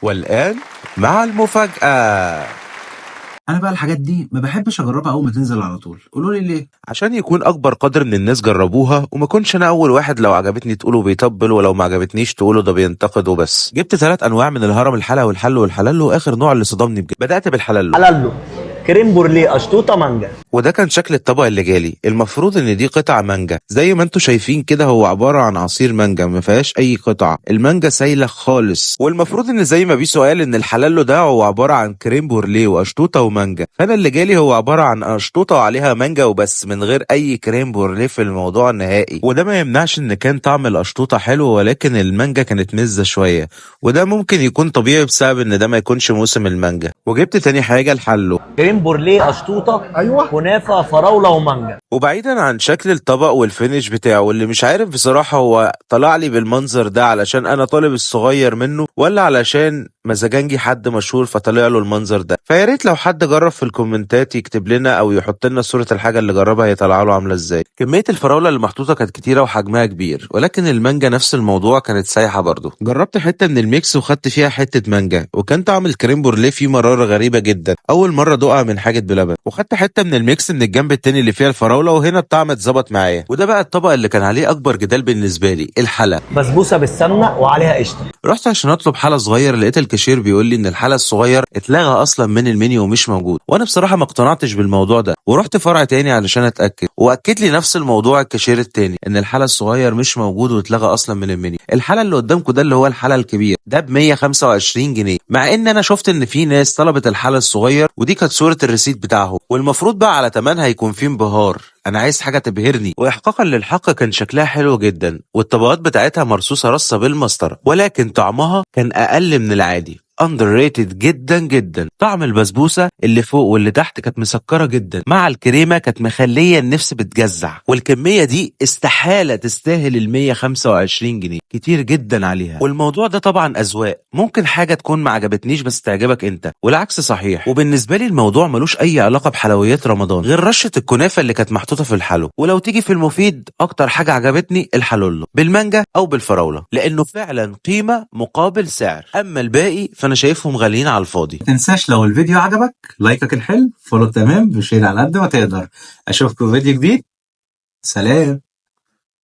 والآن مع المفاجأة. انا بقى الحاجات دي ما بحبش اجربها اول ما تنزل على طول. قولوا لي ليه؟ عشان يكون أكبر قدر من الناس جربوها وما كنش أنا أول واحد. لو عجبتني تقولوا بيطبل، ولو ما عجبتنيش تقولوا ده بينتقد وبس. جبت 3 أنواع من الهرم: الحلا والحل والحلال، وآخر نوع اللي صدمني بجد بدأت بالحلال. حلالو كريم بورليه اشطوطه مانجا. وده كان شكل الطبق اللي جالي. المفروض ان دي قطع مانجا زي ما انتوا شايفين كده. هو عبارة عن عصير مانجا، ما فيهاش اي قطع، المانجا سايلة خالص. والمفروض ان زي ما بيسو قال ان الحلال ده هو عبارة عن كريم بورليه واشطوطة ومانجا. فانا اللي جالي هو عبارة عن اشطوطة وعليها مانجا وبس، من غير اي كريم بورليه في الموضوع نهائي. وده ما يمنعش ان كان طعم الاشطوطة حلو، ولكن المانجا كانت مزة شوية، وده ممكن يكون طبيعي بسبب ان ده ما يكونش موسم المانجا. وجبت تاني حاجة الحلو. كريم بورليه اشطوطه، ايوه، كنافه فراوله ومانجا. وبعيدا عن شكل الطبق والفينش بتاعه، واللي مش عارف بصراحة هو طلع لي بالمنظر ده علشان انا طالب الصغير منه، ولا علشان مزاجنجي حد مشهور فطلع له المنظر ده. فيا ريت لو حد جرب في الكومنتات يكتب لنا او يحط لنا صورة الحاجة اللي جربها هيطلع له عاملة ازاي. كمية الفراولة اللي محطوطة كانت كتيرة وحجمها كبير، ولكن المانجا نفس الموضوع كانت سايحة برضه. جربت حتة من الميكس وخدت فيها حتة مانجا، وكان طعم الكريم بورليه فيه مرارة غريبة جدا، اول مرة دوقها من حاجة بلبن. وخدت حتة من الميكس من الجنب التاني اللي فيها الفراولة، وهنا الطعم اتظبط معايا. وده بقى الطبق اللي كان عليه اكبر جدال بالنسبة لي، الحلا. بسبوسه بالسمنه وعليها قشطه. رحت عشان اطلب حلا صغير، لقيت الكاشير بيقول لي ان الحلا الصغير اتلغى اصلا من المنيو ومش موجود. وانا بصراحه ما اقتنعتش بالموضوع ده، ورحت فرع تاني علشان اتاكد، واكد لي نفس الموضوع الكاشير التاني ان الحلا الصغير مش موجود واتلغى اصلا من المنيو. الحلا اللي قدامكم ده اللي هو الحلا الكبير ده ب 125 جنيه، مع ان انا شفت ان في ناس طلبت الحلا الصغير، ودي كانت صوره الريسيت بتاعه، والمفروض بقى على تمنها هيكون فيه انبهار. انا عايز حاجه تبهرني. واحقاقا للحق كان شكلها حلو جدا، والطبقات بتاعتها مرصوصه رصه بالمسطره، ولكن طعمها كان اقل من العادي. underrated جدا جدا. طعم البسبوسه اللي فوق واللي تحت كانت مسكره جدا، مع الكريمه كانت مخليه النفس بتجزع. والكميه دي استحاله تستاهل ال 125 جنيه، كتير جدا عليها. والموضوع ده طبعا اذواق، ممكن حاجه تكون ما عجبتنيش بس تعجبك انت، والعكس صحيح. وبالنسبه لي الموضوع ملوش اي علاقه بحلويات رمضان غير رشه الكنافه اللي كانت محطوطه في الحلو. ولو تيجي في المفيد، اكتر حاجه عجبتني الحلولو بالمانجا او بالفراوله، لانه فعلا قيمه مقابل سعر. اما الباقي فانا شايفهم غاليين على الفاضي. ما تنساش لو الفيديو عجبك لايكك الحلو، فولو تمام، بشير على قد ما تقدر. اشوفكم في فيديو جديد. سلام.